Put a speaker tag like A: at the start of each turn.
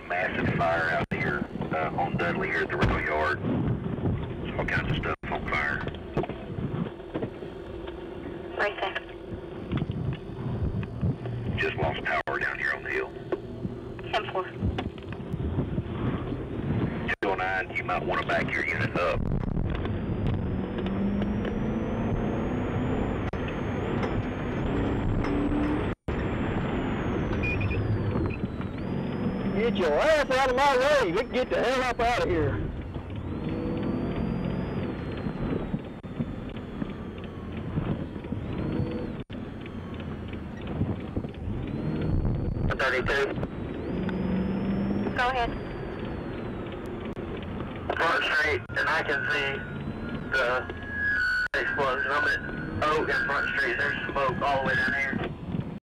A: massive fire out here on Dudley here at the rail yard. All kinds of stuff on fire.
B: Right there.
A: Just lost power down here on the hill.
B: 10-4.
A: 209, you might want to back your unit up.
C: Get your ass out of my way. Get the hell up out of here.
B: Go ahead.
A: Front Street, and I can see the explosion. I'm at Oak and Front Street. There's smoke all the way down here.